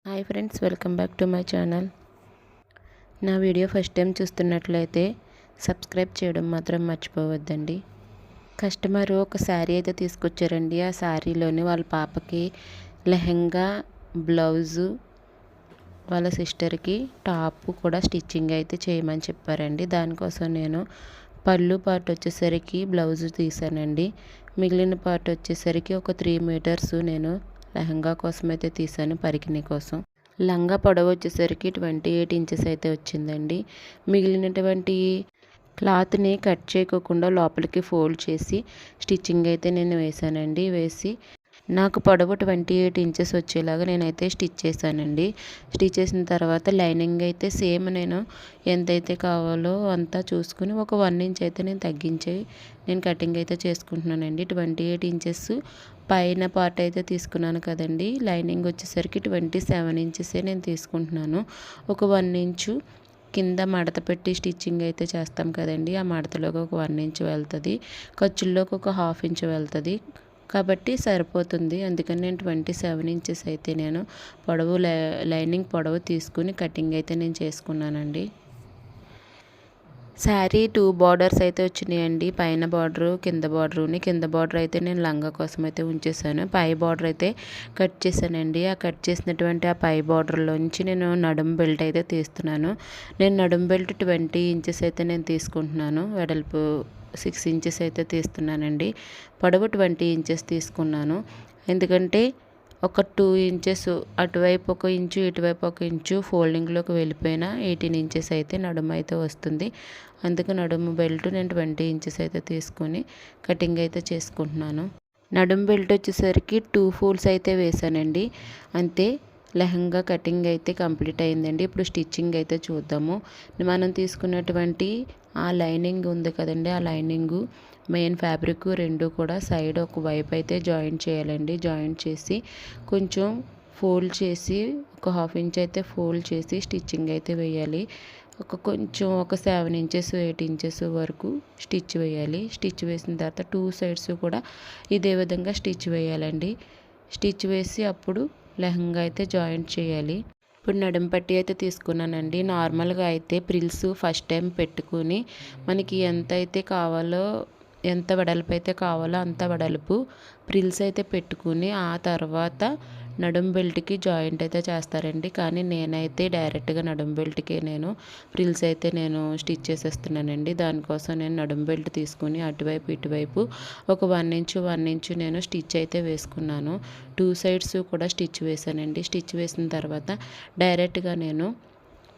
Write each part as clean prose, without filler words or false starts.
Hi friends, welcome back to my channel. నా video first time చూస్తున్నట్లయితే subscribe చేయడం మాత్రం మర్చిపోవద్దండి. కస్టమర్ ఒక శారీ అయితే తీసుకొచ్చారండి. ఆ శారీలోని వాళ్ళ పాపకి లెహెంగా, బ్లౌజు, వాళ్ళ సిస్టర్కి టాప్ కూడా స్టిచ్చింగ్ అయితే చేయమని చెప్పారండి. దానికోసం నేను పళ్ళు పార్ట్ వచ్చేసరికి బ్లౌజు తీసానండి. మిగిలిన పార్ట్ వచ్చేసరికి ఒక 3 మీటర్స్ నేను లెహంగా కోసం అయితే తీసాను, పరికిణి కోసం. లంగా పొడవు వచ్చేసరికి 28 ఇంచెస్ అయితే వచ్చిందండి. మిగిలినటువంటి క్లాత్ని కట్ చేయకోకుండా లోపలికి ఫోల్డ్ చేసి స్టిచ్చింగ్ అయితే నేను వేసానండి. వేసి నాకు పొడవు 28 ఇంచెస్ వచ్చేలాగా నేనైతే స్టిచ్ చేశానండి. స్టిచ్ చేసిన తర్వాత లైనింగ్ అయితే సేమ్ నేను ఎంతైతే కావాలో అంతా చూసుకుని ఒక 1 ఇంచ్ అయితే నేను తగ్గించి నేను కటింగ్ అయితే చేసుకుంటున్నానండి. 28 ఇంచెస్ పైన పార్ట్ అయితే తీసుకున్నాను కదండి. లైనింగ్ వచ్చేసరికి 27 ఇంచెసే నేను తీసుకుంటున్నాను. ఒక 1 ఇంచు కింద మడత పెట్టి స్టిచ్చింగ్ అయితే చేస్తాం కదండి. ఆ మడతలోకి ఒక 1 ఇంచ్ వెళ్తుంది, ఖర్చుల్లోకి ఒక 1/2 ఇంచ్ వెళ్తుంది కాబట్టి సరిపోతుంది. అందుకని నేను 27 ఇంచెస్ అయితే నేను పొడవు లైనింగ్ పొడవు తీసుకుని కటింగ్ అయితే నేను చేసుకున్నానండి. శారీ 2 బార్డర్స్ అయితే వచ్చినాయండి. పైన బార్డరు, కింద బార్డరుని. కింద బార్డర్ అయితే నేను లంగా కోసం అయితే ఉంచేసాను. పై బార్డర్ అయితే కట్ చేశానండి. ఆ కట్ చేసినటువంటి ఆ పై బార్డర్లోంచి నేను నడుము బెల్ట్ అయితే తీస్తున్నాను. నేను నడుము బెల్ట్ 20 ఇంచెస్ అయితే నేను తీసుకుంటున్నాను. వెడల్పు 6 ఇంచెస్ అయితే తీస్తున్నానండి. పొడవు 20 ఇంచెస్ తీసుకున్నాను. ఎందుకంటే ఒక 2 ఇంచెస్ అటువైపు ఒక ఇంచు, ఇటువైపు ఒక ఇంచు ఫోల్డింగ్లోకి వెళ్ళిపోయిన 18 ఇంచెస్ అయితే నడుము అయితే వస్తుంది. అందుకు నడుము బెల్ట్ నేను 20 ఇంచెస్ అయితే తీసుకొని కటింగ్ అయితే చేసుకుంటున్నాను. నడుము బెల్ట్ వచ్చేసరికి 2 ఫోల్డ్స్ అయితే వేసానండి. అంతే, లెహంగా కటింగ్ అయితే కంప్లీట్ అయిందండి. ఇప్పుడు స్టిచ్చింగ్ అయితే చూద్దాము. మనం తీసుకున్నటువంటి ఆ లైనింగ్ ఉంది కదండి, ఆ లైనింగు మెయిన్ ఫ్యాబ్రిక్ రెండు కూడా సైడ్ ఒక వైపు అయితే జాయింట్ చేయాలండి. జాయింట్ చేసి కొంచెం ఫోల్డ్ చేసి ఒక 1/2 ఇంచ్ అయితే ఫోల్డ్ చేసి స్టిచ్చింగ్ అయితే వేయాలి. కొంచెం ఒక 7 ఇంచెస్ 8 ఇంచెస్ వరకు స్టిచ్ వేయాలి. స్టిచ్ వేసిన తర్వాత 2 సైడ్స్ కూడా ఇదే విధంగా స్టిచ్ వేయాలండి. స్టిచ్ వేసి అప్పుడు లెహంగా అయితే జాయింట్ చేయాలి. ఇప్పుడు నడుము పట్టి అయితే తీసుకున్నానండి. నార్మల్గా అయితే ప్రిల్స్ ఫస్ట్ టైం పెట్టుకుని మనకి ఎంత అయితే కావాలో, ఎంత వెడల్పు అయితే కావాలో అంత వెడల్పు ప్రిల్స్ అయితే పెట్టుకుని ఆ తర్వాత నడుము బెల్ట్కి జాయింట్ అయితే చేస్తారండి. కానీ నేనైతే డైరెక్ట్గా నడుము బెల్ట్కి నేను ప్రిల్స్ అయితే నేను స్టిచ్ చేసేస్తున్నానండి. దానికోసం నేను నడుము బెల్ట్ తీసుకుని అటువైపు ఇటువైపు ఒక 1 ఇంచు నేను స్టిచ్ అయితే వేసుకున్నాను. 2 సైడ్స్ కూడా స్టిచ్ వేసానండి. స్టిచ్ వేసిన తర్వాత డైరెక్ట్గా నేను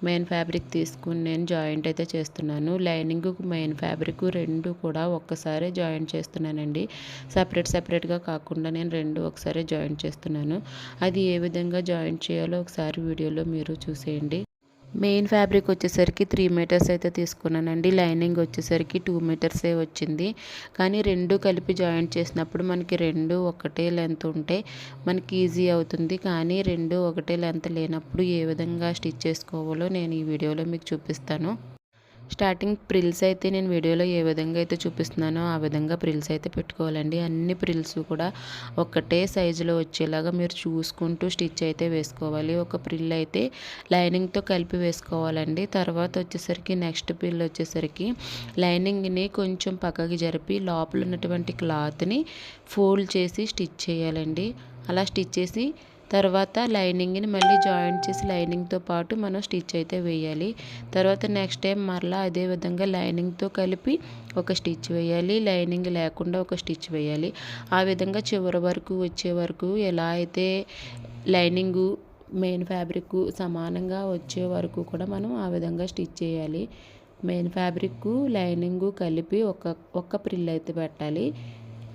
మెయిన్ ఫ్యాబ్రిక్ తీసుకుని నేను జాయింట్ అయితే చేస్తున్నాను. లైనింగ్ మెయిన్ ఫ్యాబ్రిక్ రెండు కూడా ఒక్కసారి జాయింట్ చేస్తున్నానండి. సపరేట్గా కాకుండా నేను రెండు ఒకసారి జాయింట్ చేస్తున్నాను. అది ఏ విధంగా జాయింట్ చేయాలో ఒకసారి వీడియోలో మీరు చూసేయండి. మెయిన్ ఫ్యాబ్రిక్ వచ్చేసరికి 3 మీటర్స్ అయితే తీసుకున్నానండి. లైనింగ్ వచ్చేసరికి 2 మీటర్సే వచ్చింది. కానీ రెండు కలిపి జాయింట్ చేసినప్పుడు మనకి రెండు ఒకటే లెంత్ ఉంటే మనకి ఈజీ అవుతుంది. కానీ రెండు ఒకటే లెంత్ లేనప్పుడు ఏ విధంగా స్టిచ్ చేసుకోవాలో నేను ఈ వీడియోలో మీకు చూపిస్తాను. స్టార్టింగ్ ప్రిల్స్ అయితే నేను వీడియోలో ఏ విధంగా అయితే చూపిస్తున్నానో ఆ విధంగా ప్రిల్స్ అయితే పెట్టుకోవాలండి. అన్ని ప్రిల్స్ కూడా ఒక్కటే సైజులో వచ్చేలాగా మీరు చూసుకుంటూ స్టిచ్ అయితే వేసుకోవాలి. ఒక ప్రిల్ అయితే లైనింగ్తో కలిపి వేసుకోవాలండి. తర్వాత వచ్చేసరికి నెక్స్ట్ ప్రిల్ వచ్చేసరికి లైనింగ్ని కొంచెం పక్కకి జరిపి లోపల ఉన్నటువంటి క్లాత్ని ఫోల్డ్ చేసి స్టిచ్ చేయాలండి. అలా స్టిచ్ చేసి తర్వాత లైనింగ్ని మళ్ళీ జాయింట్ చేసి లైనింగ్తో పాటు మనం స్టిచ్ అయితే వేయాలి. తర్వాత నెక్స్ట్ టైం మరలా అదే విధంగా లైనింగ్తో కలిపి ఒక స్టిచ్ వేయాలి, లైనింగ్ లేకుండా ఒక స్టిచ్ వేయాలి. ఆ విధంగా చివరి వరకు వచ్చే వరకు ఎలా అయితే లైనింగు మెయిన్ ఫ్యాబ్రిక్ సమానంగా వచ్చే వరకు కూడా మనం ఆ విధంగా స్టిచ్ చేయాలి. మెయిన్ ఫ్యాబ్రిక్ లైనింగు కలిపి ఒక ప్రిల్ అయితే పెట్టాలి.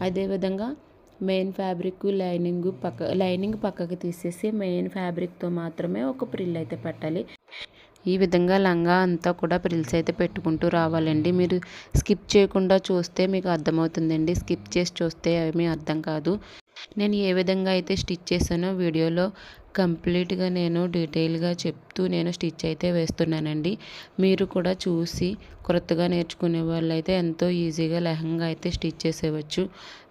అదేవిధంగా మెయిన్ ఫ్యాబ్రిక్ లైనింగ్ పక్కకి తీసేసి మెయిన్ ఫ్యాబ్రిక్తో మాత్రమే ఒక ప్రిల్ అయితే పెట్టాలి. ఈ విధంగా లంగా అంతా కూడా ప్రిల్స్ అయితే పెట్టుకుంటూ రావాలండి. మీరు స్కిప్ చేయకుండా చూస్తే మీకు అర్థమవుతుందండి. స్కిప్ చేసి చూస్తే ఏమీ అర్థం కాదు. నేను ఏ విధంగా అయితే స్టిచ్ చేశానో వీడియోలో కంప్లీట్గా నేను డీటెయిల్గా చెప్తూ నేను స్టిచ్ అయితే వేస్తున్నానండి. మీరు కూడా చూసి కొత్తగా నేర్చుకునే వాళ్ళైతే ఎంతో ఈజీగా లెహంగా అయితే స్టిచ్ చేసేయవచ్చు.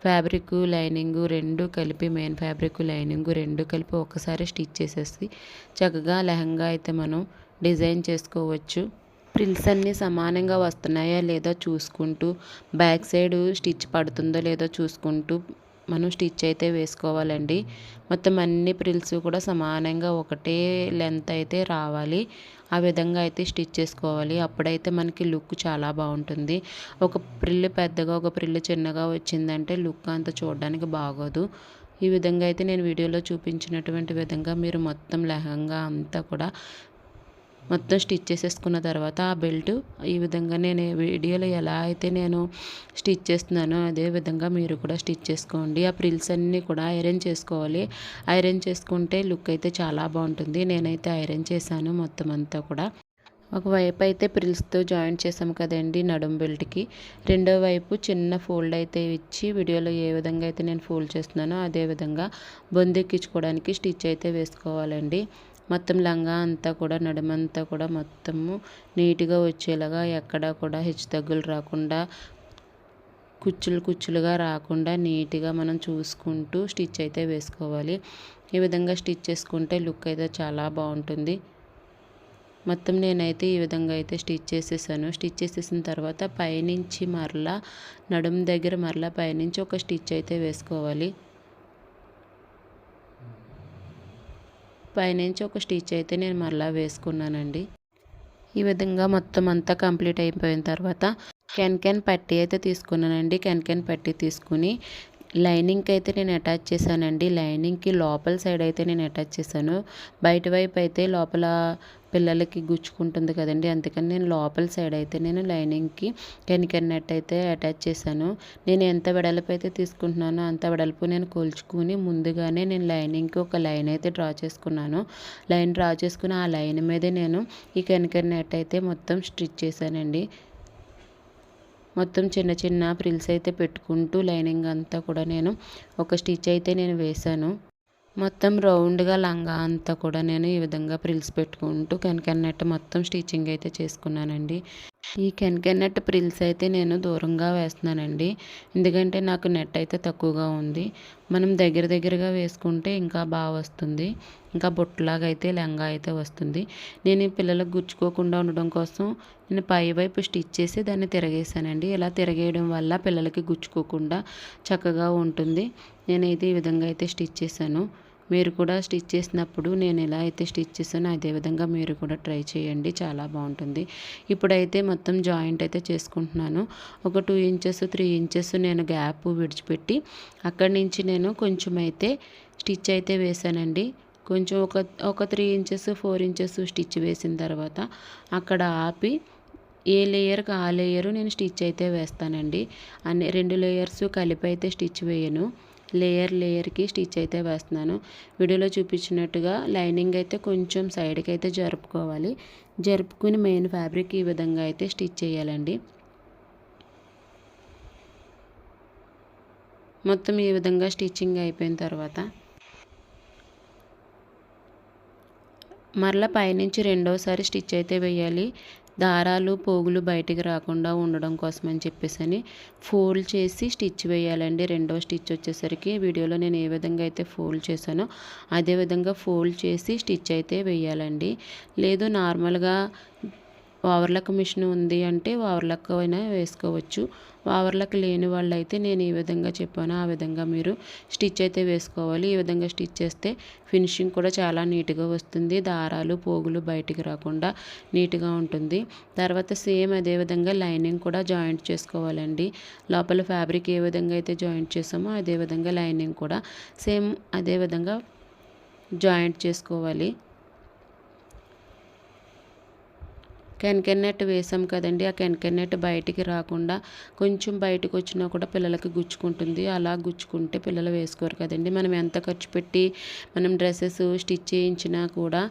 ఫ్యాబ్రిక్ లైనింగ్ రెండు కలిపి, మెయిన్ ఫ్యాబ్రిక్ లైనింగ్ రెండు కలిపి ఒకసారి స్టిచ్ చేసేసి చక్కగా లెహంగా అయితే మనం డిజైన్ చేసుకోవచ్చు. ఫ్రిల్స్ అన్నీ సమానంగా వస్తున్నాయా లేదో చూసుకుంటూ, బ్యాక్ సైడ్ స్టిచ్ పడుతుందో లేదో చూసుకుంటూ మనం స్టిచ్ అయితే వేసుకోవాలండి. మొత్తం అన్ని ఫ్రిల్స్ కూడా సమానంగా ఒకటే లెంత్ అయితే రావాలి. ఆ విధంగా అయితే స్టిచ్ చేసుకోవాలి. అప్పుడైతే మనకి లుక్ చాలా బాగుంటుంది. ఒక ఫ్రిల్ పెద్దగా ఒక ఫ్రిల్ చిన్నగా వచ్చిందంటే లుక్ అంత చూడడానికి బాగోదు. ఈ విధంగా అయితే నేను వీడియోలో చూపించినటువంటి విధంగా మీరు మొత్తం లెహంగా అంతా కూడా మొత్తం స్టిచ్ చేసేసుకున్న తర్వాత ఆ బెల్ట్ ఈ విధంగా నేను వీడియోలో ఎలా అయితే నేను స్టిచ్ చేస్తున్నానో అదే విధంగా మీరు కూడా స్టిచ్ చేసుకోండి. ఆ ఫ్రిల్స్ అన్నీ కూడా ఐరన్ చేసుకోవాలి. ఐరన్ చేసుకుంటే లుక్ అయితే చాలా బాగుంటుంది. నేనైతే ఐరన్ చేశాను మొత్తం అంతా కూడా. ఒకవైపు అయితే ఫ్రిల్స్తో జాయింట్ చేసాం కదండి నడుం బెల్ట్కి, రెండో వైపు చిన్న ఫోల్డ్ అయితే ఇచ్చి వీడియోలో ఏ విధంగా అయితే నేను ఫోల్డ్ చేస్తున్నానో అదే విధంగా బొందెక్కించుకోవడానికి స్టిచ్ అయితే వేసుకోవాలండి. మొత్తం లంగా అంతా కూడా నడుమంతా కూడా మొత్తము నీట్గా వచ్చేలాగా ఎక్కడా కూడా హెచ్చుతగ్గులు రాకుండా, కుచ్చులుగా రాకుండా నీట్గా మనం చూసుకుంటూ స్టిచ్ అయితే వేసుకోవాలి. ఈ విధంగా స్టిచ్ చేసుకుంటే లుక్ అయితే చాలా బాగుంటుంది. మొత్తం నేనైతే ఈ విధంగా అయితే స్టిచ్ చేసేసాను. స్టిచ్ చేసేసిన తర్వాత పైనుంచి మరలా నడుము దగ్గర మరలా పైనుంచి ఒక స్టిచ్ అయితే వేసుకోవాలి. పైనుంచి ఒక స్టిచ్ అయితే నేను మరలా వేసుకున్నానండి. ఈ విధంగా మొత్తం అంతా కంప్లీట్ అయిపోయిన తర్వాత కెన్ పట్టీ అయితే తీసుకున్నానండి. కెన్ పట్టీ తీసుకుని లైనింగ్కి అయితే నేను అటాచ్ చేశానండి. లైనింగ్కి లోపల సైడ్ అయితే నేను అటాచ్ చేశాను. బయట వైపు అయితే లోపల పిల్లలకి గుచ్చుకుంటుంది కదండి, అందుకని నేను లోపల సైడ్ అయితే నేను లైనింగ్కి కెన్ నెట్ అయితే అటాచ్ చేశాను. నేను ఎంత వెడల్పు అయితే తీసుకుంటున్నానో అంత వెడల్పు నేను కొలుచుకుని ముందుగానే నేను లైనింగ్కి ఒక లైన్ అయితే డ్రా చేసుకున్నాను. లైన్ డ్రా చేసుకుని ఆ లైన్ మీదే నేను ఈ కెన్ నెట్ అయితే మొత్తం స్టిచ్ చేశానండి. మొత్తం చిన్న చిన్న ఫ్రిల్స్ అయితే పెట్టుకుంటూ లైనింగ్ అంతా కూడా నేను ఒక స్టిచ్ అయితే నేను వేశాను. మొత్తం రౌండ్గా లంగా అంతా కూడా నేను ఈ విధంగా ఫ్రిల్స్ పెట్టుకుంటూ కెన్ నెట్ మొత్తం స్టిచ్చింగ్ అయితే చేసుకున్నానండి. ఈ కెన్ నెట్ ఫ్రిల్స్ అయితే నేను దూరంగా వేస్తున్నానండి, ఎందుకంటే నాకు నెట్ అయితే తక్కువగా ఉంది. మనం దగ్గరగా వేసుకుంటే ఇంకా బాగా వస్తుంది, ఇంకా బుట్టలాగా అయితే లెంగా అయితే వస్తుంది. నేను ఈ పిల్లలకు గుచ్చుకోకుండా ఉండడం కోసం నేను పై వైపు స్టిచ్ చేసి దాన్ని తిరగేసానండి. ఇలా తిరగేయడం వల్ల పిల్లలకి గుచ్చుకోకుండా చక్కగా ఉంటుంది. నేనైతే ఈ విధంగా అయితే స్టిచ్ చేశాను. మీరు కూడా స్టిచ్ చేసినప్పుడు నేను ఎలా అయితే స్టిచ్ చేశానో అదే విధంగా మీరు కూడా ట్రై చేయండి, చాలా బాగుంటుంది. ఇప్పుడైతే మొత్తం జాయింట్ అయితే చేసుకుంటున్నాను. ఒక 2 ఇంచెస్ 3 ఇంచెస్ నేను గ్యాప్ విడిచిపెట్టి అక్కడి నుంచి నేను కొంచెం అయితే స్టిచ్ అయితే వేసానండి. కొంచెం ఒక 3 ఇంచెస్ 4 ఇంచెస్ స్టిచ్ వేసిన తర్వాత అక్కడ ఆపి ఏ లేయర్కి ఆ లేయరు నేను స్టిచ్ అయితే వేస్తానండి. అన్ని 2 లేయర్స్ కలిపి అయితే స్టిచ్ వేయను, లేయర్కి స్టిచ్ అయితే వేస్తున్నాను. వీడియోలో చూపించినట్టుగా లైనింగ్ అయితే కొంచెం సైడ్కి అయితే జరుపుకోవాలి. జరుపుకుని మెయిన్ ఫ్యాబ్రిక్ ఈ విధంగా అయితే స్టిచ్ చేయాలండి. మొత్తం ఈ విధంగా స్టిచ్చింగ్ అయిపోయిన తర్వాత మరలా పైనుంచి రెండోసారి స్టిచ్ అయితే వేయాలి. దారాలు పోగులు బయటికి రాకుండా ఉండడం కోసం అని చెప్పేసి ఫోల్డ్ చేసి స్టిచ్ వేయాలండి. రెండో స్టిచ్ వచ్చేసరికి వీడియోలో నేను ఏ విధంగా అయితే ఫోల్డ్ చేశానో అదే విధంగా ఫోల్డ్ చేసి స్టిచ్ అయితే వేయాలండి. లేదు నార్మల్గా ఓవర్లాక్ మిషన్ ఉంది అంటే ఓవర్లాక్ అయినా వేసుకోవచ్చు. ఓవర్లాక్ లేని వాళ్ళు అయితే నేను ఈ విధంగా చెప్పాను ఆ విధంగా మీరు స్టిచ్ అయితే వేసుకోవాలి. ఈ విధంగా స్టిచ్ చేస్తే ఫినిషింగ్ కూడా చాలా నీట్గా వస్తుంది. దారాలు పోగులు బయటికి రాకుండా నీట్గా ఉంటుంది. తర్వాత సేమ్ అదే విధంగా లైనింగ్ కూడా జాయింట్ చేసుకోవాలండి. లోపల ఫ్యాబ్రిక్ ఏ విధంగా అయితే జాయింట్ చేసామో అదే విధంగా లైనింగ్ కూడా సేమ్ అదే విధంగా జాయింట్ చేసుకోవాలి. కెన్ నెట్ వేసాం కదండి, ఆ కెన్ నెట్ బయటికి రాకుండా కొంచెం బయటకు వచ్చినా కూడా పిల్లలకి గుచ్చుకుంటుంది. అలా గుచ్చుకుంటే పిల్లలు వేసుకోరు కదండి. మనం ఎంత ఖర్చు పెట్టి మనం డ్రెస్సెస్ స్టిచ్ చేయించినా కూడా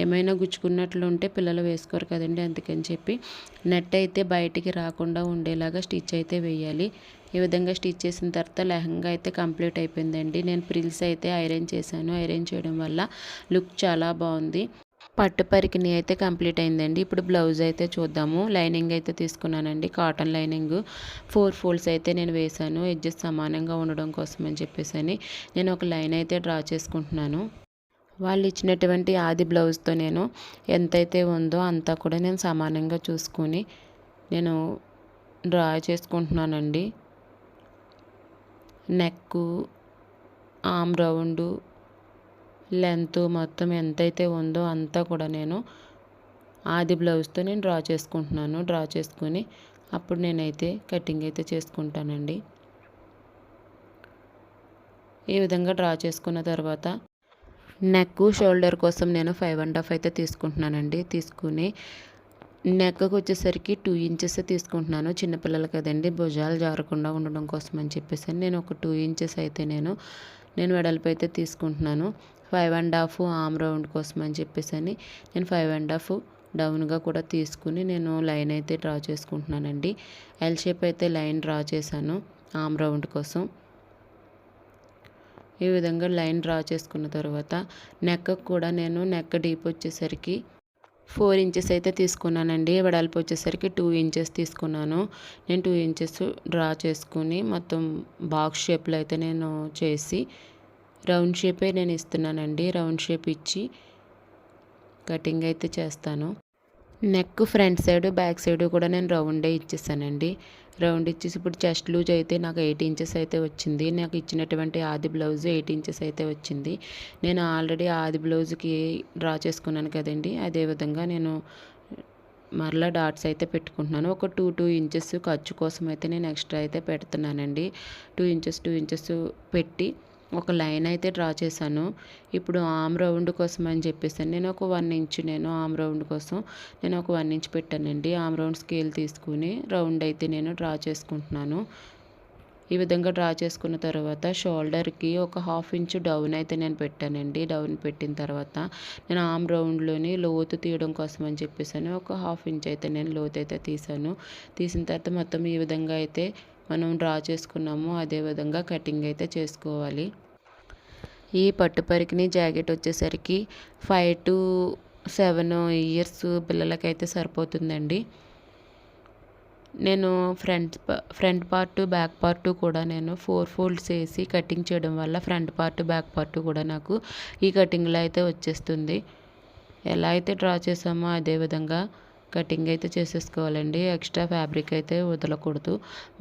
ఏమైనా గుచ్చుకున్నట్లు ఉంటే పిల్లలు వేసుకోరు కదండి. అందుకని చెప్పి నెట్ అయితే బయటికి రాకుండా ఉండేలాగా స్టిచ్ అయితే వేయాలి. ఈ విధంగా స్టిచ్ చేసిన తర్వాత లెహంగా అయితే కంప్లీట్ అయిపోయిందండి. నేను ప్రిల్స్ అయితే ఐరన్ చేశాను. ఐరన్ చేయడం వల్ల లుక్ చాలా బాగుంది. పట్టు పరికిణి అయితే కంప్లీట్ అయిందండి. ఇప్పుడు బ్లౌజ్ అయితే చూద్దాము. లైనింగ్ అయితే తీసుకున్నానండి, కాటన్ లైనింగ్ 4 ఫోల్డ్స్ అయితే నేను వేశాను, ఎడ్జెస్ సమానంగా ఉండడం కోసం అని చెప్పేసి నేను ఒక లైన్ అయితే డ్రా చేసుకుంటున్నాను. వాళ్ళు ఇచ్చినటువంటి ఆది బ్లౌజ్తో నేను ఎంతైతే ఉందో అంతా కూడా నేను సమానంగా చూసుకొని నేను డ్రా చేసుకుంటున్నానండి. నెక్, ఆమ్ రౌండ్, లెంత్ మొత్తం ఎంతైతే ఉందో అంతా కూడా నేను ఆది బ్లౌజ్తో నేను డ్రా చేసుకుంటున్నాను. డ్రా చేసుకొని అప్పుడు నేనైతే కటింగ్ అయితే చేసుకుంటానండి. ఈ విధంగా డ్రా చేసుకున్న తర్వాత నెక్, షోల్డర్ కోసం నేను 5.5 అయితే తీసుకుంటున్నానండి. తీసుకుని నెక్కి వచ్చేసరికి 2 ఇంచెస్ తీసుకుంటున్నాను. చిన్నపిల్లలు కదండి, భుజాలు జారకుండా ఉండడం కోసం అని చెప్పేసి నేను ఒక 2 ఇంచెస్ అయితే నేను వెడల్పు అయితే తీసుకుంటున్నాను. 5.5 ఆమ్ రౌండ్ కోసం అని చెప్పేసి నేను 5.5 డౌన్గా కూడా తీసుకుని నేను లైన్ అయితే డ్రా చేసుకుంటున్నానండి. ఎల్ షేప్ అయితే లైన్ డ్రా చేశాను ఆమ్ రౌండ్ కోసం. ఈ విధంగా లైన్ డ్రా చేసుకున్న తర్వాత నెక్ కూడా నేను నెక్ డీప్ వచ్చేసరికి 4 ఇంచెస్ అయితే తీసుకున్నానండి. వెడల్పు వచ్చేసరికి 2 ఇంచెస్ తీసుకున్నాను. నేను 2 ఇంచెస్ డ్రా చేసుకుని మొత్తం బాక్స్ షేప్లో అయితే నేను చేసి రౌండ్ షేపే నేను ఇస్తున్నానండి. రౌండ్ షేప్ ఇచ్చి కటింగ్ అయితే చేస్తాను. Neck front side, back side కూడా నేను రౌండే ఇచ్చేసానండి. రౌండ్ ఇచ్చేసి ఇప్పుడు చెస్ట్ లూజ్ అయితే నాకు 8 ఇంచెస్ అయితే వచ్చింది. నాకు ఇచ్చినటువంటి ఆది బ్లౌజ్ 8 ఇంచెస్ అయితే వచ్చింది. నేను ఆల్రెడీ ఆది బ్లౌజ్కి డ్రా చేసుకున్నాను కదండి, అదేవిధంగా నేను మరలా డాట్స్ అయితే పెట్టుకుంటున్నాను. ఒక 2 ఇంచెస్ ఖర్చు కోసం అయితే నేను ఎక్స్ట్రా అయితే పెడుతున్నానండి. 2 ఇంచెస్ పెట్టి ఒక లైన్ అయితే డ్రా చేశాను. ఇప్పుడు ఆమ్ రౌండ్ కోసం అని చెప్పేసి నేను ఒక 1 ఇంచ్ ఆమ్ రౌండ్ కోసం నేను ఒక 1 ఇంచ్ పెట్టానండి. ఆమ్ రౌండ్ స్కేల్ తీసుకుని రౌండ్ అయితే నేను డ్రా చేసుకుంటున్నాను. ఈ విధంగా డ్రా చేసుకున్న తర్వాత షోల్డర్కి ఒక 1/2 ఇంచ్ డౌన్ అయితే నేను పెట్టానండి. డౌన్ పెట్టిన తర్వాత నేను ఆమ్ రౌండ్లోని లోతు తీయడం కోసం అని చెప్పేసి ఒక 1/2 ఇంచ్ అయితే నేను లోతు అయితే తీసాను. తీసిన తర్వాత మొత్తం ఈ విధంగా అయితే మనం డ్రా చేసుకున్నాము. అదేవిధంగా కటింగ్ అయితే చేసుకోవాలి. ఈ పట్టు పరికిణి జాకెట్ వచ్చేసరికి 5 to 7 ఇయర్స్ పిల్లలకైతే సరిపోతుందండి. నేను ఫ్రంట్ పార్ట్, బ్యాక్ పార్ట్ కూడా నేను 4 ఫోల్డ్స్ వేసి కటింగ్ చేయడం వల్ల ఫ్రంట్ పార్ట్, బ్యాక్ పార్ట్ కూడా నాకు ఈ కటింగ్లో అయితే వచ్చేస్తుంది. ఎలా అయితే డ్రా చేసామో అదేవిధంగా కటింగ్ అయితే చేసేసుకోవాలండి. ఎక్స్ట్రా ఫ్యాబ్రిక్ అయితే వదలకూడదు.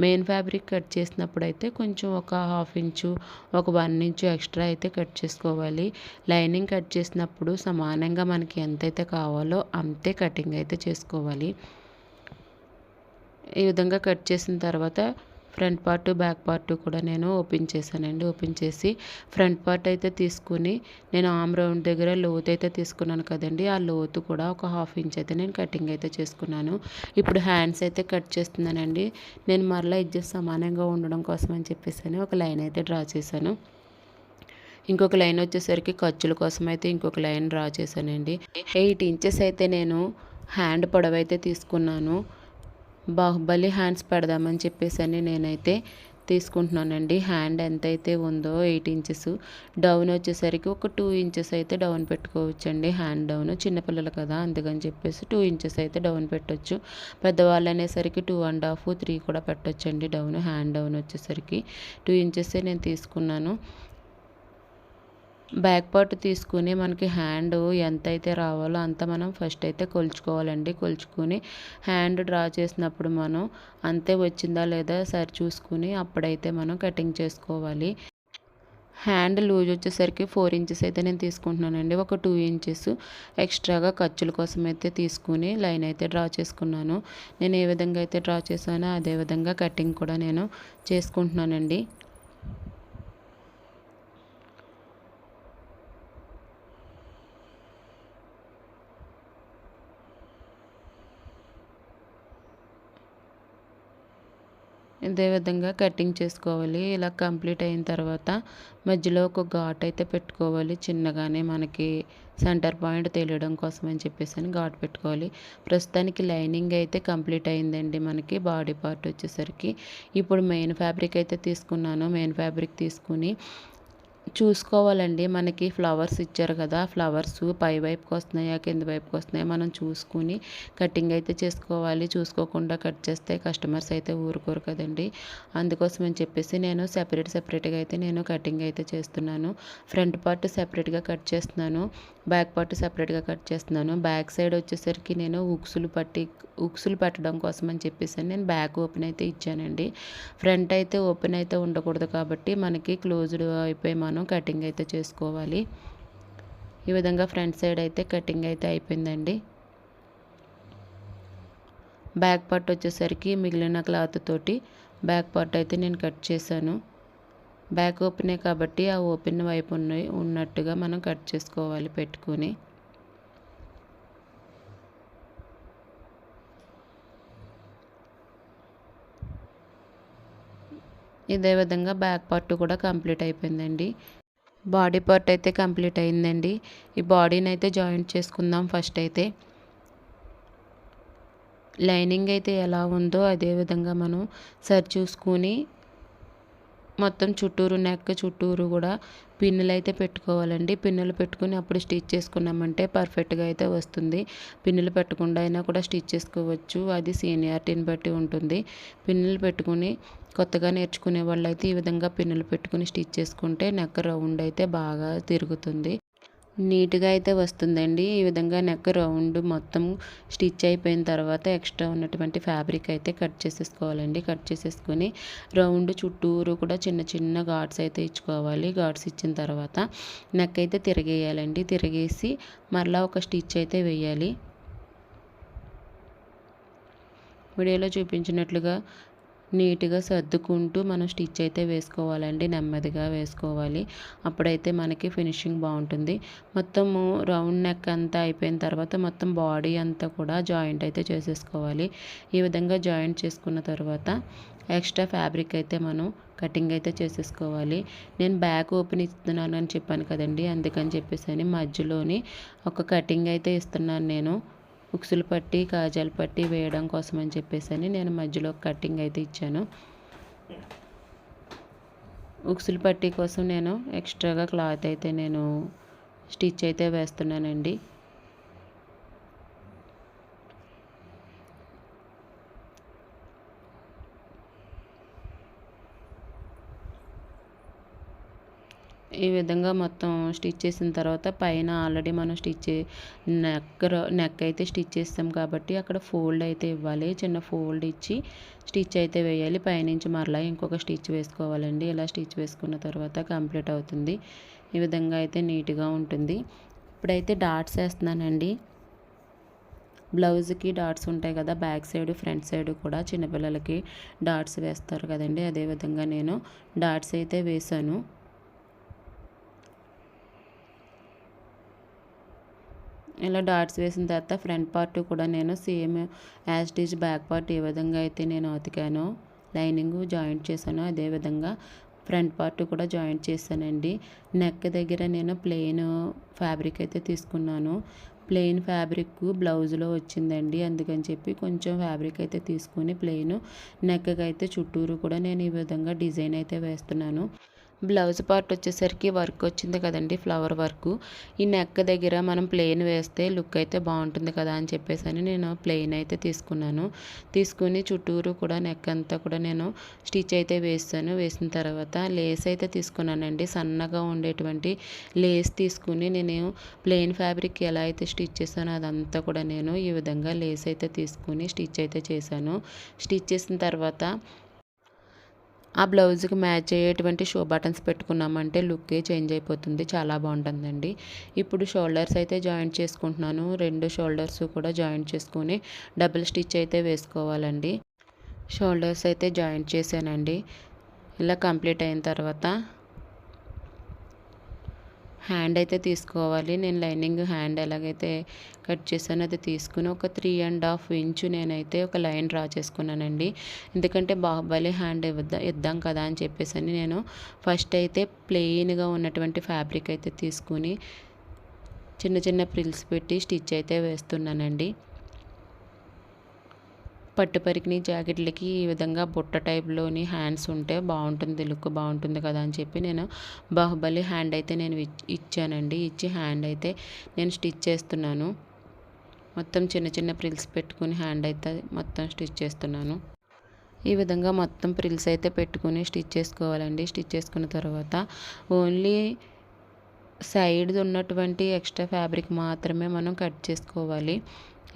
మెయిన్ ఫ్యాబ్రిక్ కట్ చేసినప్పుడు అయితే కొంచెం ఒక 1/2 ఇంచు, ఒక 1 ఇంచు ఎక్స్ట్రా అయితే కట్ చేసుకోవాలి. లైనింగ్ కట్ చేసినప్పుడు సమానంగా మనకి ఎంతైతే కావాలో అంతే కటింగ్ అయితే చేసుకోవాలి. ఈ విధంగా కట్ చేసిన తర్వాత ఫ్రంట్ పార్ట్, బ్యాక్ పార్ట్ కూడా నేను ఓపెన్ చేశానండి. ఓపెన్ చేసి ఫ్రంట్ పార్ట్ అయితే తీసుకుని నేను ఆమ్ రౌండ్ దగ్గర లోతు అయితే తీసుకున్నాను కదండి, ఆ లోతు కూడా ఒక 1/2 ఇంచ్ అయితే నేను కటింగ్ అయితే చేసుకున్నాను. ఇప్పుడు హ్యాండ్స్ అయితే కట్ చేస్తున్నానండి. నేను మరలా ఎడ్జెస్ సమానంగా ఉండడం కోసం అని చెప్పేసి ఒక లైన్ అయితే డ్రా చేశాను. ఇంకొక లైన్ వచ్చేసరికి ఖర్చుల కోసం అయితే ఇంకొక లైన్ డ్రా చేశానండి. 8 ఇంచెస్ అయితే నేను హ్యాండ్ పొడవైతే తీసుకున్నాను. బాహుబలి హ్యాండ్స్ పెడదామని చెప్పేసి నేనైతే తీసుకుంటున్నానండి. హ్యాండ్ ఎంతైతే ఉందో 8 ఇంచెస్ డౌన్ వచ్చేసరికి ఒక 2 ఇంచెస్ అయితే డౌన్ పెట్టుకోవచ్చండి. హ్యాండ్ డౌన్ చిన్నపిల్లలు కదా, అందుకని చెప్పేసి 2 ఇంచెస్ అయితే డౌన్ పెట్టొచ్చు. పెద్దవాళ్ళు అనేసరికి 2.5, 3 కూడా పెట్టొచ్చండి డౌన్. హ్యాండ్ డౌన్ వచ్చేసరికి 2 ఇంచెస్ నేను తీసుకున్నాను. బ్యాక్ పార్ట్ తీసుకుని మనకి హ్యాండ్ ఎంతైతే రావాలో అంత మనం ఫస్ట్ అయితే కొలుచుకోవాలండి. కొలుచుకుని హ్యాండ్ డ్రా చేసినప్పుడు మనం అంతే వచ్చిందా లేదా సరి చూసుకుని అప్పుడైతే మనం కటింగ్ చేసుకోవాలి. హ్యాండ్ లూజ్ వచ్చేసరికి 4 ఇంచెస్ అయితే నేను తీసుకుంటున్నానండి. ఒక 2 ఇంచెస్ ఎక్స్ట్రాగా ఖర్చుల కోసం అయితే తీసుకుని లైన్ అయితే డ్రా చేసుకున్నాను. నేను ఏ విధంగా అయితే డ్రా చేశానో అదే విధంగా కటింగ్ కూడా నేను చేసుకుంటున్నానండి. ఇదే విధంగా కటింగ్ చేసుకోవాలి. ఇలా కంప్లీట్ అయిన తర్వాత మధ్యలో ఒక ఘాట్ అయితే పెట్టుకోవాలి. చిన్నగానే మనకి సెంటర్ పాయింట్ తెలియడం కోసం అని చెప్పేసి ఘాట్ పెట్టుకోవాలి. ప్రస్తుతానికి లైనింగ్ అయితే కంప్లీట్ అయిందండి. మనకి బాడీ పార్ట్ వచ్చేసరికి ఇప్పుడు మెయిన్ ఫ్యాబ్రిక్ అయితే తీసుకున్నాను. మెయిన్ ఫ్యాబ్రిక్ తీసుకుని చూసుకోవాలండి. మనకి ఫ్లవర్స్ ఇచ్చారు కదా, ఫ్లవర్స్ పై వైపుకి వస్తున్నాయా కింద వైపుకి వస్తున్నాయా మనం చూసుకుని కటింగ్ అయితే చేసుకోవాలి. చూసుకోకుండా కట్ చేస్తే కస్టమర్స్ అయితే ఊరుకోరు కదండి. అందుకోసం అని చెప్పేసి నేను సెపరేట్గా అయితే నేను కటింగ్ అయితే చేస్తున్నాను. ఫ్రంట్ పార్ట్ సెపరేట్గా కట్ చేస్తున్నాను, బ్యాక్ పార్ట్ సెపరేట్గా కట్ చేస్తున్నాను. బ్యాక్ సైడ్ వచ్చేసరికి నేను ఉక్సులు పెట్టడం కోసం అని చెప్పేసి నేను బ్యాక్ ఓపెన్ అయితే ఇచ్చానండి. ఫ్రంట్ అయితే ఓపెన్ అయితే ఉండకూడదు కాబట్టి మనకి క్లోజ్డ్ అయిపోయి మనం కటింగ్ అయితే చేసుకోవాలి. ఈ విధంగా ఫ్రంట్ సైడ్ అయితే కటింగ్ అయితే అయిపోయిందండి. బ్యాక్ పార్ట్ వచ్చేసరికి మిగిలిన క్లాత్ తోటి బ్యాక్ పార్ట్ అయితే నేను కట్ చేశాను. బ్యాక్ ఓపెనే కాబట్టి ఆ ఓపెన్ వైపు ఉన్నట్టుగా మనం కట్ చేసుకోవాలి పెట్టుకుని. ఇదే విధంగా బ్యాక్ పార్ట్ కూడా కంప్లీట్ అయిపోయిందండి. బాడీ పార్ట్ అయితే కంప్లీట్ అయిందండి. ఈ బాడీని అయితే జాయింట్ చేసుకుందాం. ఫస్ట్ అయితే లైనింగ్ అయితే ఎలా ఉందో అదే విధంగా మనం సరి చూసుకుని మొత్తం చుట్టూరు నెక్ చుట్టూరు కూడా పిన్నులు అయితే పెట్టుకోవాలండి. పిన్నులు పెట్టుకుని అప్పుడు స్టిచ్ చేసుకున్నామంటే పర్ఫెక్ట్గా అయితే వస్తుంది. పిన్నులు పెట్టకుండా అయినా కూడా స్టిచ్ చేసుకోవచ్చు, అది సీనియారిటీని బట్టి ఉంటుంది. పిన్నులు పెట్టుకుని కొత్తగా నేర్చుకునే వాళ్ళు అయితే ఈ విధంగా పిన్నులు పెట్టుకుని స్టిచ్ చేసుకుంటే నెక్ రౌండ్ అయితే బాగా తిరుగుతుంది, నీట్గా అయితే వస్తుందండి. ఈ విధంగా నెక్ రౌండ్ మొత్తం స్టిచ్ అయిపోయిన తర్వాత ఎక్స్ట్రా ఉన్నటువంటి ఫ్యాబ్రిక్ అయితే కట్ చేసేసుకోవాలండి. కట్ చేసేసుకొని రౌండ్ చుట్టూరు కూడా చిన్న చిన్న ఘాట్స్ అయితే ఇచ్చుకోవాలి. ఘాట్స్ ఇచ్చిన తర్వాత నెక్ అయితే తిరిగేయాలండి. తిరిగేసి మరలా ఒక స్టిచ్ అయితే వేయాలి. వీడియోలో చూపించినట్లుగా నీట్గా సర్దుకుంటూ మనం స్టిచ్ అయితే వేసుకోవాలండి. నెమ్మదిగా వేసుకోవాలి, అప్పుడైతే మనకి ఫినిషింగ్ బాగుంటుంది. మొత్తము రౌండ్ నెక్ అంతా అయిపోయిన తర్వాత మొత్తం బాడీ అంతా కూడా జాయింట్ అయితే చేసేసుకోవాలి. ఈ విధంగా జాయింట్ చేసుకున్న తర్వాత ఎక్స్ట్రా ఫ్యాబ్రిక్ అయితే మనం కటింగ్ అయితే చేసేసుకోవాలి. నేను బ్యాక్ ఓపెన్ ఇస్తున్నాను అని చెప్పాను కదండి, అందుకని చెప్పేసి మధ్యలోని ఒక కటింగ్ అయితే ఇస్తున్నాను నేను. ఉక్సులు పట్టి కాజాలు పట్టి వేయడం కోసం అని చెప్పేసి నేను మధ్యలో కటింగ్ అయితే ఇచ్చాను. ఉక్సులు పట్టి కోసం నేను ఎక్స్ట్రాగా క్లాత్ అయితే నేను స్టిచ్ అయితే వేస్తున్నానండి. ఈ విధంగా మొత్తం స్టిచ్ చేసిన తర్వాత పైన ఆల్రెడీ మనం నెక్ అయితే స్టిచ్ చేస్తాం కాబట్టి అక్కడ ఫోల్డ్ అయితే ఇవ్వాలి. చిన్న ఫోల్డ్ ఇచ్చి స్టిచ్ అయితే వేయాలి. పైనుంచి మరలా ఇంకొక స్టిచ్ వేసుకోవాలండి. ఇలా స్టిచ్ వేసుకున్న తర్వాత కంప్లీట్ అవుతుంది. ఈ విధంగా అయితే నీట్గా ఉంటుంది. ఇప్పుడైతే డాట్స్ వేస్తున్నానండి. బ్లౌజ్కి డాట్స్ ఉంటాయి కదా, బ్యాక్ సైడ్ ఫ్రంట్ సైడ్ కూడా చిన్నపిల్లలకి డాట్స్ వేస్తారు కదండి, అదేవిధంగా నేను డాట్స్ అయితే వేసాను. ఇలా డాట్స్ వేసిన తర్వాత ఫ్రంట్ పార్ట్ కూడా నేను same as it back part A విధంగా అయితే నేను అతికానో లైనింగ్ జాయింట్ చేశానో అదేవిధంగా ఫ్రంట్ పార్ట్ కూడా జాయింట్ చేశానండి. నెక్ దగ్గర నేను ప్లెయిన్ ఫ్యాబ్రిక్ అయితే తీసుకున్నాను. ప్లెయిన్ ఫ్యాబ్రిక్ బ్లౌజ్లో వచ్చిందండి, అందుకని చెప్పి కొంచెం ఫ్యాబ్రిక్ అయితే తీసుకుని ప్లెయిన్ నెక్కి అయితే చుట్టూరు కూడా నేను ఈ విధంగా డిజైన్ అయితే వేస్తున్నాను. బ్లౌజ్ పార్ట్ వచ్చేసరికి వర్క్ వచ్చింది కదండి, ఫ్లవర్ వర్క్. ఈ నెక్ దగ్గర మనం ప్లెయిన్ వేస్తే లుక్ అయితే బాగుంటుంది కదా అని చెప్పేసి నేను ప్లెయిన్ అయితే తీసుకుని చుట్టూరు కూడా నెక్ అంతా కూడా నేను స్టిచ్ అయితే వేస్తాను. వేసిన తర్వాత లేస్ అయితే తీసుకున్నానండి. సన్నగా ఉండేటువంటి లేస్ తీసుకుని నేను ప్లెయిన్ ఫ్యాబ్రిక్ ఎలా అయితే స్టిచ్ చేశానో అదంతా కూడా నేను ఈ విధంగా లేస్ అయితే తీసుకుని స్టిచ్ అయితే చేశాను. స్టిచ్ చేసిన తర్వాత ఆ బ్లౌజ్కి మ్యాచ్ అయ్యేటువంటి షో బటన్స్ పెట్టుకున్నామంటే లుక్కే చేంజ్ అయిపోతుంది, చాలా బాగుంటుందండి. ఇప్పుడు షోల్డర్స్ అయితే జాయింట్ చేసుకుంటున్నాను. 2 షోల్డర్స్ కూడా జాయింట్ చేసుకుని డబుల్ స్టిచ్ అయితే వేసుకోవాలండి. షోల్డర్స్ అయితే జాయింట్ చేశానండి. ఇలా కంప్లీట్ అయిన తర్వాత హ్యాండ్ అయితే తీసుకోవాలి. నేను లైనింగ్ హ్యాండ్ ఎలాగైతే కట్ చేశానో అది తీసుకుని ఒక 3.5 ఇంచు నేనైతే ఒక లైన్ డ్రా చేసుకున్నానండి. ఎందుకంటే బాహుబలి హ్యాండ్ ఇద్దాం కదా అని చెప్పేసి నేను ఫస్ట్ అయితే ప్లెయిన్గా ఉన్నటువంటి ఫ్యాబ్రిక్ అయితే తీసుకుని చిన్న చిన్న ప్రిల్స్ పెట్టి స్టిచ్ అయితే వేస్తున్నానండి. పట్టు పరికిణి జాకెట్లకి ఈ విధంగా బుట్ట టైప్లోని హ్యాండ్స్ ఉంటే బాగుంటుంది, లుక్ బాగుంటుంది కదా అని చెప్పి నేను బాహుబలి హ్యాండ్ అయితే నేను ఇచ్చానండి. ఇచ్చి హ్యాండ్ అయితే నేను స్టిచ్ చేస్తున్నాను. మొత్తం చిన్న చిన్న ప్రిల్స్ పెట్టుకుని హ్యాండ్ అయితే మొత్తం స్టిచ్ చేస్తున్నాను. ఈ విధంగా మొత్తం ప్రిల్స్ అయితే పెట్టుకుని స్టిచ్ చేసుకోవాలండి. స్టిచ్ చేసుకున్న తర్వాత ఓన్లీ సైడ్ ఉన్నటువంటి ఎక్స్ట్రా ఫ్యాబ్రిక్ మాత్రమే మనం కట్ చేసుకోవాలి.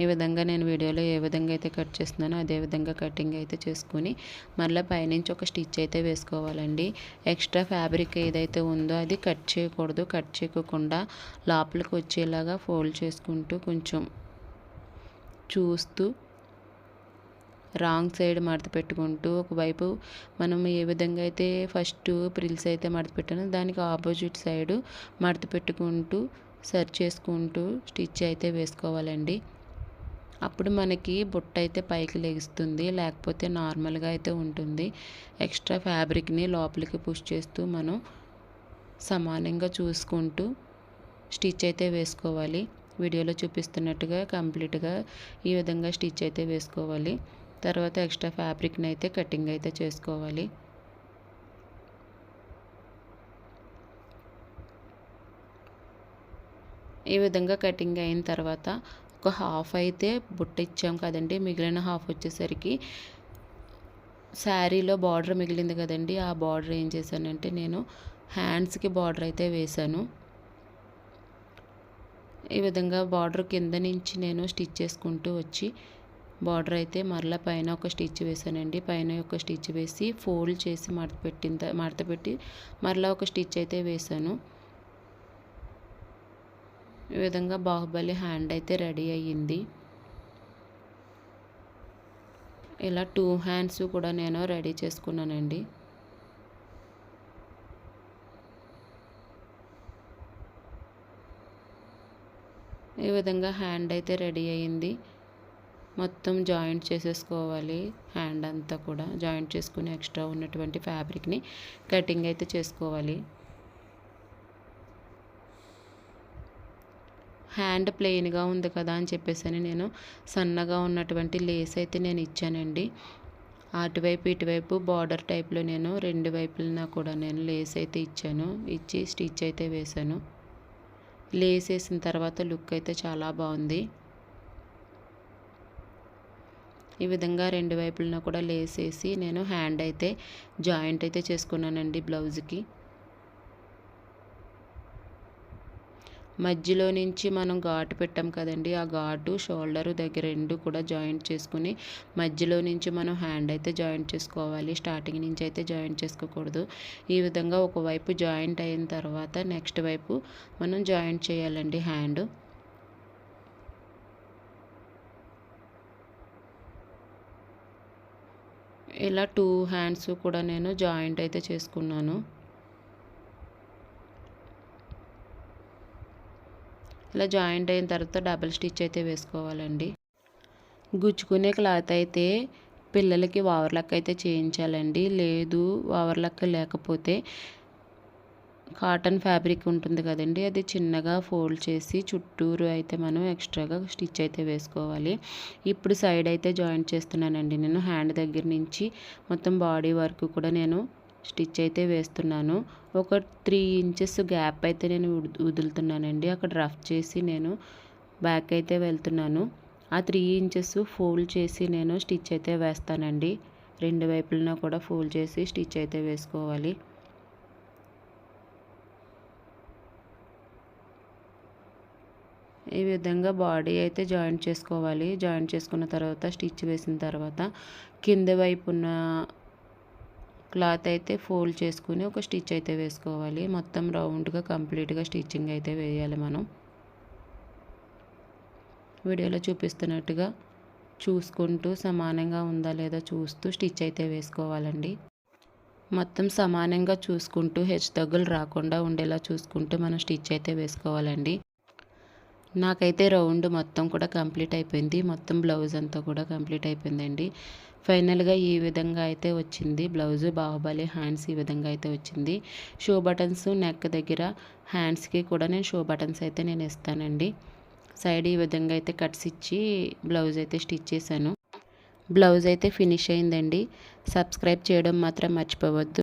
ఈ విధంగా నేను వీడియోలో ఏ విధంగా అయితే కట్ చేస్తున్నానో అదే విధంగా కటింగ్ అయితే చేసుకుని మళ్ళీ పైనుంచి ఒక స్టిచ్ అయితే వేసుకోవాలండి. ఎక్స్ట్రా ఫ్యాబ్రిక్ ఏదైతే ఉందో అది కట్ చేయకూడదు. కట్ చేయకుండా లోపలికి వచ్చేలాగా ఫోల్డ్ చేసుకుంటూ కొంచెం చూస్తూ రాంగ్ సైడ్ మడత పెట్టుకుంటూ ఒకవైపు మనం ఏ విధంగా అయితే ఫస్ట్ ప్రిల్స్ అయితే మడత పెట్టానో దానికి ఆపోజిట్ సైడు మడత పెట్టుకుంటూ సర్చ్ చేసుకుంటూ స్టిచ్ అయితే వేసుకోవాలండి. అప్పుడు మనకి బుట్ట అయితే పైకి లెగుస్తుంది, లేకపోతే నార్మల్గా అయితే ఉంటుంది. ఎక్స్ట్రా ఫ్యాబ్రిక్ని లోపలికి పుష్ చేస్తూ మనం సమానంగా చూసుకుంటూ స్టిచ్ అయితే వేసుకోవాలి. వీడియోలో చూపిస్తున్నట్టుగా కంప్లీట్గా ఈ విధంగా స్టిచ్ అయితే వేసుకోవాలి. తర్వాత ఎక్స్ట్రా ఫ్యాబ్రిక్ని అయితే కటింగ్ అయితే చేసుకోవాలి. ఈ విధంగా కటింగ్ అయిన తర్వాత ఒక హాఫ్ అయితే బుట్ట ఇచ్చాం కదండి, మిగిలిన హాఫ్ వచ్చేసరికి శారీలో బార్డర్ మిగిలింది కదండి, ఆ బార్డర్ ఏం చేశానంటే నేను హ్యాండ్స్కి బార్డర్ అయితే వేశాను. ఈ విధంగా బార్డర్ కింద నుంచి నేను స్టిచ్ చేసుకుంటూ వచ్చి బార్డర్ అయితే మరలా పైన ఒక స్టిచ్ వేసానండి. పైన ఒక స్టిచ్ వేసి ఫోల్డ్ చేసి మడత పెట్టి మరలా ఒక స్టిచ్ అయితే వేసాను. ఈ విధంగా బాహుబలి హ్యాండ్ అయితే రెడీ అయ్యింది. ఇలా 2 హ్యాండ్స్ కూడా నేను రెడీ చేసుకున్నానండి. ఈ విధంగా హ్యాండ్ అయితే రెడీ అయ్యింది. మొత్తం జాయింట్ చేసేసుకోవాలి. హ్యాండ్ అంతా కూడా జాయింట్ చేసుకుని ఎక్స్ట్రా ఉన్నటువంటి ఫ్యాబ్రిక్ని కటింగ్ అయితే చేసుకోవాలి. హ్యాండ్ ప్లెయిన్గా ఉంది కదా అని చెప్పేసి నేను సన్నగా ఉన్నటువంటి లేస్ అయితే నేను ఇచ్చానండి. అటువైపు ఇటువైపు బార్డర్ టైప్లో నేను 2 వైపులన కూడా నేను లేస్ అయితే ఇచ్చాను. ఇచ్చి స్టిచ్ అయితే వేశాను. లేస్ వేసిన తర్వాత లుక్ అయితే చాలా బాగుంది. ఈ విధంగా 2 వైపులన కూడా లేస్ వేసి నేను హ్యాండ్ అయితే జాయింట్ అయితే చేసుకున్నానండి బ్లౌజ్కి. మధ్యలో నుంచి మనం ఘాటు పెట్టాం కదండి, ఆ ఘాటు షోల్డర్ దగ్గర 2 కూడా జాయింట్ చేసుకుని మధ్యలో నుంచి మనం హ్యాండ్ అయితే జాయింట్ చేసుకోవాలి. స్టార్టింగ్ నుంచి అయితే జాయింట్ చేసుకోకూడదు. ఈ విధంగా ఒకవైపు జాయింట్ అయిన తర్వాత నెక్స్ట్ వైపు మనం జాయింట్ చేయాలండి హ్యాండ్. ఇలా 2 హ్యాండ్స్ కూడా నేను జాయింట్ అయితే చేసుకున్నాను. ఇలా జాయింట్ అయిన తర్వాత డబుల్ స్టిచ్ అయితే వేసుకోవాలండి. గుచ్చుకునే క్లాత్ అయితే పిల్లలకి ఓవర్లాక్ అయితే చేయించాలండి. లేదు ఓవర్లాక్ లేకపోతే కాటన్ ఫ్యాబ్రిక్ ఉంటుంది కదండి, అది చిన్నగా ఫోల్డ్ చేసి చుట్టూరు అయితే మనం ఎక్స్ట్రాగా స్టిచ్ అయితే వేసుకోవాలి. ఇప్పుడు సైడ్ అయితే జాయింట్ చేస్తున్నానండి నేను. హ్యాండ్ దగ్గర నుంచి మొత్తం బాడీ వరకు కూడా నేను స్టిచ్ అయితే వేస్తున్నాను. ఒక 3 ఇంచెస్ గ్యాప్ అయితే నేను వదులుతున్నానండి. అక్కడ రఫ్ చేసి నేను బ్యాక్ అయితే వెళ్తున్నాను. ఆ 3 ఇంచెస్ ఫోల్డ్ చేసి నేను స్టిచ్ అయితే వేస్తానండి. 2 వైపులన కూడా ఫోల్డ్ చేసి స్టిచ్ అయితే వేసుకోవాలి. ఈ విధంగా బాడీ అయితే జాయింట్ చేసుకోవాలి. జాయింట్ చేసుకున్న తర్వాత స్టిచ్ వేసిన తర్వాత కింద వైపున క్లాత్ అయితే ఫోల్డ్ చేసుకుని ఒక స్టిచ్ అయితే వేసుకోవాలి. మొత్తం రౌండ్గా కంప్లీట్గా స్టిచ్చింగ్ అయితే వేయాలి. మనం వీడియోలో చూపిస్తున్నట్టుగా చూసుకుంటూ సమానంగా ఉందా లేదా చూస్తూ స్టిచ్ అయితే వేసుకోవాలండి. మొత్తం సమానంగా చూసుకుంటూ హెచ్చుతగ్గులు రాకుండా ఉండేలా చూసుకుంటూ మనం స్టిచ్ అయితే వేసుకోవాలండి. నాకైతే రౌండ్ మొత్తం కూడా కంప్లీట్ అయిపోయింది. మొత్తం బ్లౌజ్ అంతా కూడా కంప్లీట్ అయిపోయిందండి. ఫైనల్‌గా ఈ విధంగా అయితే వచ్చింది బ్లౌజు. బాహుబలి హ్యాండ్స్ ఈ విధంగా అయితే వచ్చింది. షో బటన్స్ నెక్ దగ్గర హ్యాండ్స్‌కి కూడా నేను షో బటన్స్ అయితే నేను ఇస్తానండి. సైడ్ ఈ విధంగా అయితే కట్స్ ఇచ్చి బ్లౌజ్ అయితే స్టిచ్ చేశాను. బ్లౌజ్ అయితే ఫినిష్ అయిందండి. సబ్స్క్రైబ్ చేయడం మాత్రం మర్చిపోవద్దు.